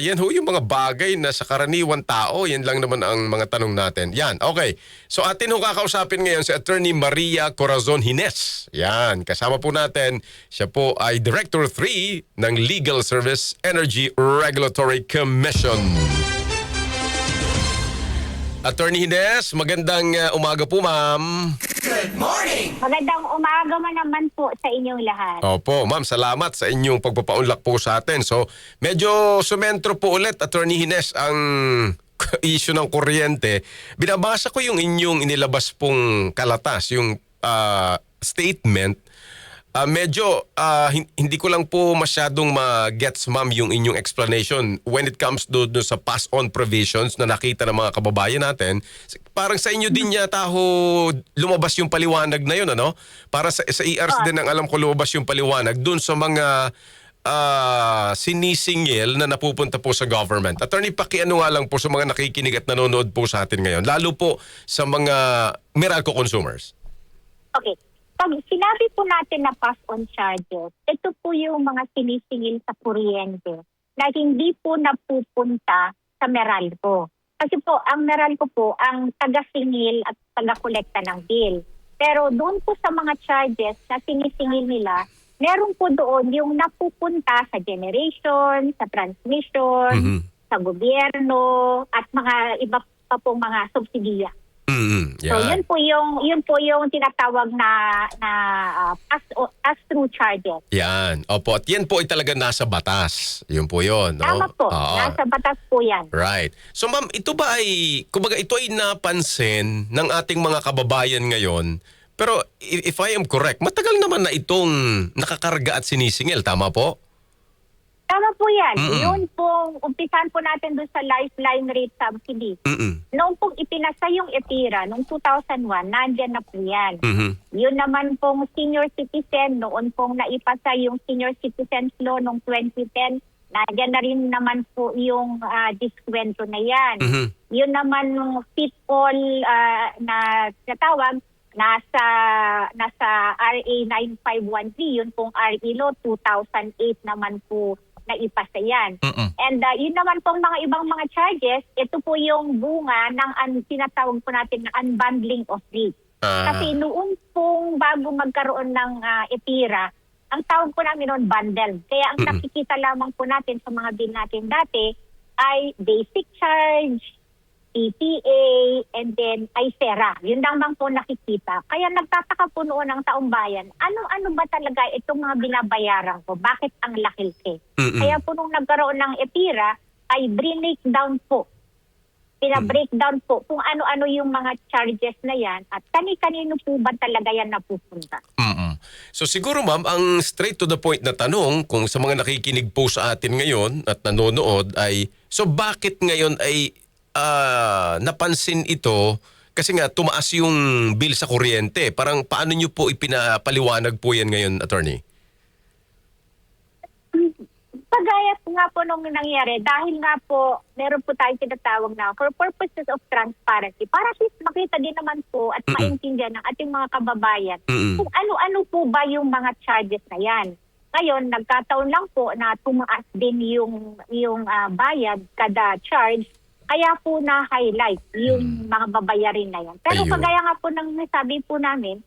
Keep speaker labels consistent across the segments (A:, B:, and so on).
A: yan ho yung mga bagay na sa karaniwan tao, yan lang naman ang mga tanong natin. Yan, okay. So atin ho kakausapin ngayon si Attorney Maria Corazon Hines. Yan, kasama po natin. Siya po ay Director 3 ng Legal Service Energy Regulatory Commission. Attorney Hines, magandang umaga po, ma'am.
B: Good morning!
C: Magandang umaga mo naman po sa inyong lahat.
A: Opo, ma'am, salamat sa inyong pagpapaunlak po sa atin. So, medyo sumentro po ulit, Attorney Hines, ang issue ng kuryente. Binabasa ko yung inyong inilabas pong kalatas, yung statement. Hindi ko lang po masyadong ma-gets, ma'am, yung inyong explanation when it comes to sa pass-on provisions na nakita ng mga kababayan natin. Parang sa inyo din yata ho lumabas yung paliwanag na yun, ano? Para sa ERs din ang alam ko lumabas yung paliwanag dun sa mga sinisingil na napupunta po sa government. Attorney, pakiano nga lang po sa mga nakikinig at nanonood po sa atin ngayon, lalo po sa mga Meralco consumers.
C: Okay. Pag sinabi po natin na pass-on charges, ito po yung mga sinisingil sa kuryente na hindi po napupunta sa Meralco. Kasi po, ang Meralco po ang taga-singil at taga-kolekta ng bill. Pero doon po sa mga charges na sinisingil nila, meron po doon yung napupunta sa generation, sa transmission, sa gobyerno, at mga iba pa pong mga subsidiya. So yun po yung tinatawag na pass-through charges.
A: Yan. Opo, at yan po ay talaga nasa batas. Yun po yun, no?
C: Tama po. Nasa batas po yan.
A: Right. So ma'am, ito ba ay, kumbaga ito ay napansin ng ating mga kababayan ngayon. Pero if I am correct, matagal naman na itong nakakarga at sinisingil. Tama po?
C: Tama po yan. Yun pong umpisan po natin doon sa lifeline rate subsidy. Noong pong ipinasa yung EPIRA, noong 2001, nandyan na po yan. Yun naman pong senior citizen, noon pong naipasa yung senior citizens law noong 2010, nandyan na rin naman po yung diskwento na yan. Yun naman yung fit-all na natawag, nasa RA 9513, yun pong RE law 2008 naman po naipasa yan. And yun naman pong mga ibang mga charges, ito po yung bunga ng tinatawag po natin na unbundling of rates. Kasi noon pong bago magkaroon ng EPIRA, ang tawag po namin noon bundled. Kaya ang nakikita lamang po natin sa mga bill natin dati ay basic charge, PPA, and then ISERA. Yun lang po nakikita. Kaya nagtataka po noon ang taong bayan, ano ba talaga itong mga binabayaran ko? Bakit ang laki-laki? Kaya po nung nagkaroon ng EPIRA, ay breakdown po. Pina-breakdown po kung ano-ano yung mga charges na yan at kani-kanino po ba talaga yan napupunta.
A: So siguro ma'am, ang straight to the point na tanong kung sa mga nakikinig po sa atin ngayon at nanonood ay, so bakit ngayon ay napansin ito kasi nga tumaas yung bill sa kuryente. Parang paano nyo po ipinapaliwanag po yan ngayon, attorney?
C: Pagaya po nga po nung nangyari, dahil nga po meron po tayong tinatawag na for purposes of transparency, para at least makita din naman po at maintindihan ng ating mga kababayan kung ano-ano po ba yung mga charges na yan. Ngayon, nagkataon lang po na tumaas din yung bayad kada charge. Kaya po na-highlight yung mga babayarin na yan. Pero kagaya nga po ng nasabi po namin,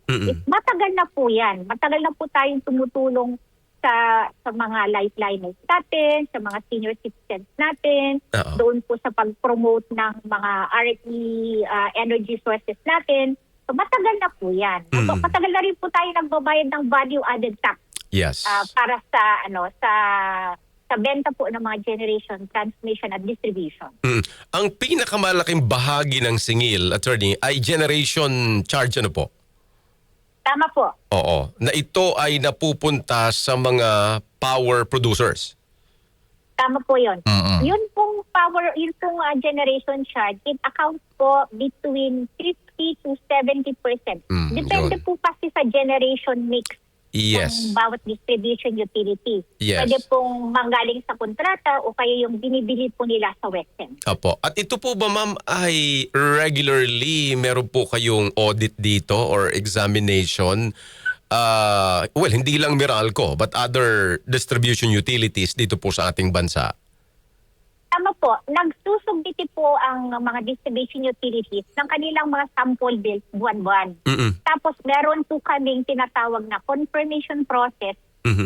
C: matagal na po yan. Matagal na po tayong tumutulong sa mga lifelines natin, sa mga senior citizens natin, doon po sa pag-promote ng mga RE energy sources natin. So matagal na po yan. Matagal na rin po tayo nagbabayad ng value-added tax.
A: Yes.
C: Para sa benta po ng mga generation, transmission at distribution.
A: Ang pinakamalaking bahagi ng singil, attorney, ay generation charge, ano po?
C: Tama po.
A: Oo. Na ito ay napupunta sa mga power producers.
C: Tama po yun. Yun pong generation charge, it accounts po between 50 to 70%. Depende po kasi sa generation mix.
A: Yes.
C: Ng bawat distribution utility.
A: Yes.
C: Pwede pong manggaling sa kontrata o kaya yung binibili po nila sa Western.
A: Opo. At ito po ba ma'am ay regularly meron po kayong audit dito or examination? Well, hindi lang Meralco but other distribution utilities dito po sa ating bansa.
C: po, nagsusubmiti po ang mga distribution utilities ng kanilang mga sample bills buwan-buwan. Tapos meron po kaming tinatawag na confirmation process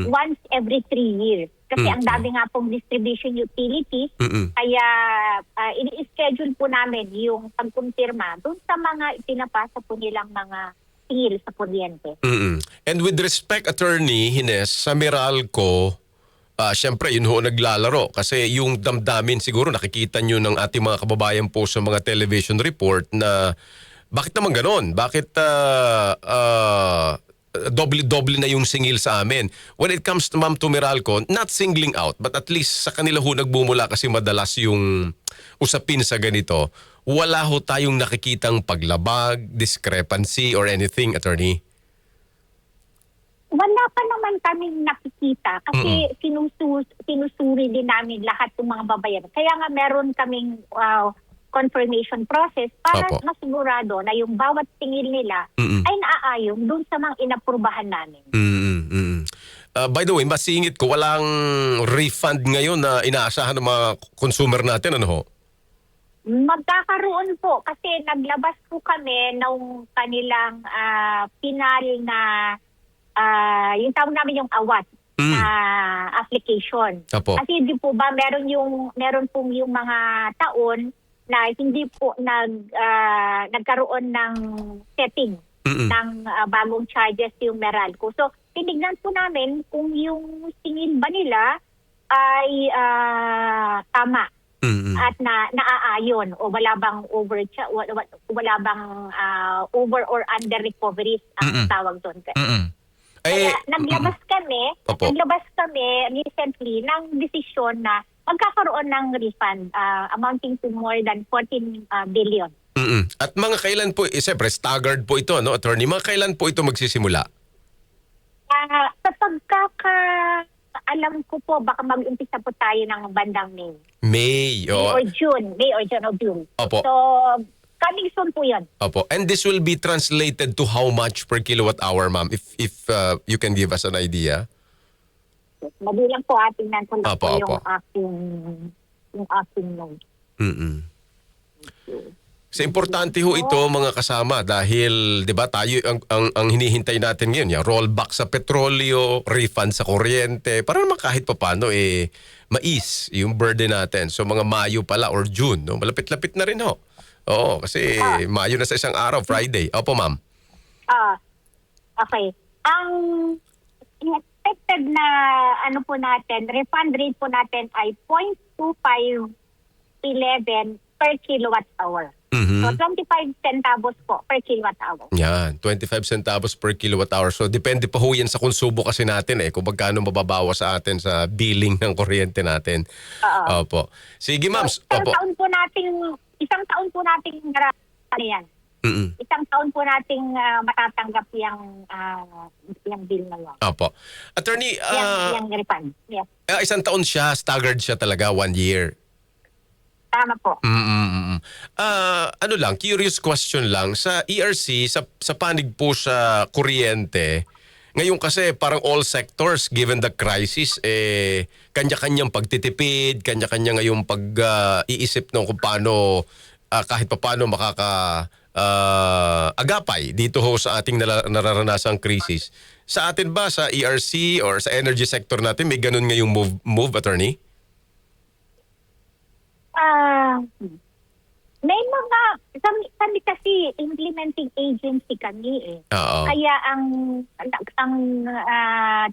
C: once every 3 years. Kasi ang dami nga pong distribution utilities, kaya ini-schedule po namin yung pagkumpirma doon sa mga ipinapasa po nilang mga singil sa kuryente.
A: And with respect, Attorney Hines, sa Meralco, siyempre, yun ho naglalaro. Kasi yung damdamin siguro, nakikita nyo ng ating mga kababayan po sa mga television report na bakit naman ganon? Bakit doble-doble na yung singil sa amin? When it comes to Ma'am to Meralco, not singling out, but at least sa kanila ho nagbumula kasi madalas yung usapin sa ganito, wala ho tayong nakikitang paglabag, discrepancy, or anything, Attorney?
C: Wala pa naman kaming nakikita kasi sinusuri din namin lahat ng mga babayaran. Kaya nga meron kaming confirmation process para masigurado na yung bawat tingil nila ay naaayon dun sa mga inaprubahan namin.
A: By the way, masingit ko, walang refund ngayon na inaasahan ng mga consumer natin, ano ho?
C: Magkakaroon po kasi naglabas po kami ng kanilang final na yung tawag namin yung awat application.
A: Apo.
C: Kasi di po ba meron pong yung mga taon na hindi po nagkaroon ng setting ng bagong charges yung Meralco. So tinignan po namin kung yung singil ba nila ay tama at naaayon o wala bang wala bang over or under recoveries ang tawag doon. Kaya naglabas kami recently ng desisyon na magkakaroon ng refund amounting to more than 14 billion.
A: At mga kailan po, siyempre staggered po ito, no, Attorney? Mga kailan po ito magsisimula?
C: Sa alam ko po, baka mag-umpisa po tayo ng bandang May.
A: May or
C: June.
A: Opo.
C: So, coming soon po yun.
A: Opo. And this will be translated to how much per kilowatt hour, ma'am? If you can give us an idea.
C: Mabilang po ating nantunan po
A: Opo.
C: yung aking note.
A: Kasi importante ho ito, mga kasama, dahil 'di ba tayo ang hinihintay natin ngayon, yung rollback sa petrolyo, refund sa kuryente, para naman kahit papaano mais yung burden natin. So mga Mayo pala or June, no? Malapit-lapit na rin ho. Oo, kasi Mayo na sa isang araw, Friday. Opo, ma'am.
C: Okay. Ang expected na po natin, refund rate po natin ay 0.2511 per kilowatt hour. So 25 centavos po per kilowatt hour.
A: Yan, 25 centavos per kilowatt hour. So depende pa ho yan sa konsumo kasi natin kung magkano mababawas sa atin sa billing ng kuryente natin. Opo. Sige, ma'am. Opo.
C: Isang taon po nating yan. Isang taon po nating matatanggap yung bill na yan.
A: Opo. Attorney,
C: yung refund. Yes.
A: Isang taon siya, staggered siya talaga, 1 year.
C: Tama po.
A: Ano lang, curious question lang. Sa ERC, sa panig po sa kuryente, ngayon kasi parang all sectors, given the crisis, kanya-kanyang pagtitipid, kanya-kanya ngayong pag-iisip ng kung paano, kahit pa paano agapay dito ho sa ating nararanasang krisis. Sa atin ba, sa ERC or sa energy sector natin, may ganun ngayong move, Attorney?
C: May mga kami kasi implementing agency kami Kaya ang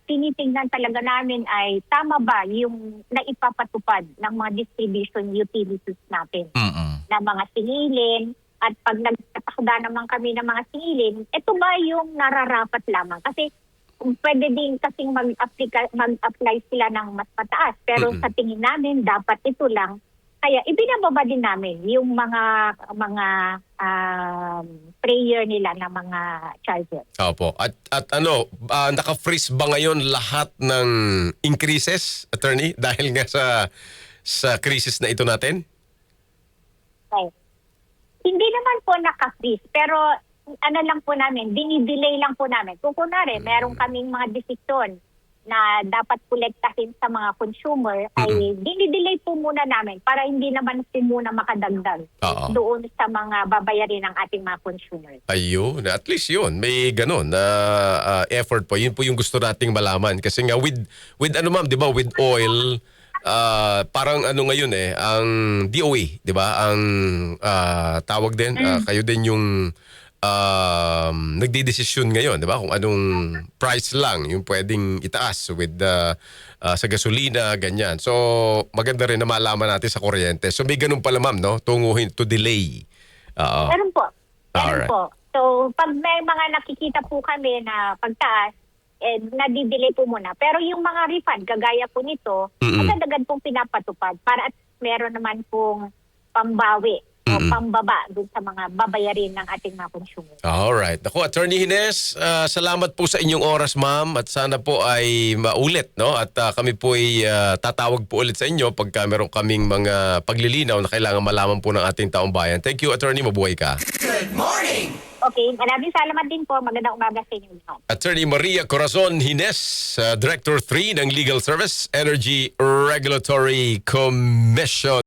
C: tinitingnan talaga namin ay tama ba yung naipapatupad ng mga distribution utilities natin na mga singilin, at pag nagtatakda naman kami ng mga singilin, ito ba yung nararapat lamang? Kasi pwede din kasing mag-apply sila ng mas mataas, pero sa tingin namin dapat ito lang. Kaya ibinababa din namin yung mga prayer nila na mga charges.
A: Opo. At naka-freeze ba ngayon lahat ng increases, Attorney, dahil nga sa crisis na ito natin?
C: Okay. Hindi naman po naka-freeze, pero lang po namin, dinidelay lang po namin. Kung kunwari, meron kaming mga desisyon na dapat kolektahin sa mga consumer ay dinidelay po muna namin para hindi naman po muna makadagdag
A: Oo.
C: doon sa mga babayarin ng ating mga consumers.
A: Ayun, at least yun, may ganun na effort po. Yun po yung gusto nating malaman. Kasi nga with ano ma'am, di ba, with oil, parang ano ngayon ang DOE, di ba, ang tawag din, kayo din yung nagdidesisyon ngayon, di ba, kung anong price lang yung pwedeng itaas with sa gasolina, ganyan. So, maganda rin na malaman natin sa kuryente. So, may ganun pala ma'am, no? Tunguhin to delay. Oo.
C: Meron po. Meron
A: Alright.
C: po. So, pag may mga nakikita po kami na pagtaas, nadidelay po muna. Pero yung mga refund, gagaya po nito, agad-agad pong pinapatupad para at meron naman pong pambawi o pambaba dun sa mga babayarin ng ating mga consumer.
A: Alright. Ako, Attorney Hines, salamat po sa inyong oras, ma'am. At sana po ay maulit, no? At kami po ay tatawag po ulit sa inyo pagka meron kaming mga paglilinaw na kailangan malaman po ng ating taong bayan. Thank you, Attorney. Mabuhay ka.
C: Okay, maraming salamat din po. Magandang umaga sa inyo.
A: Attorney Maria Corazon Hines, Director 3 ng Legal Service Energy Regulatory Commission.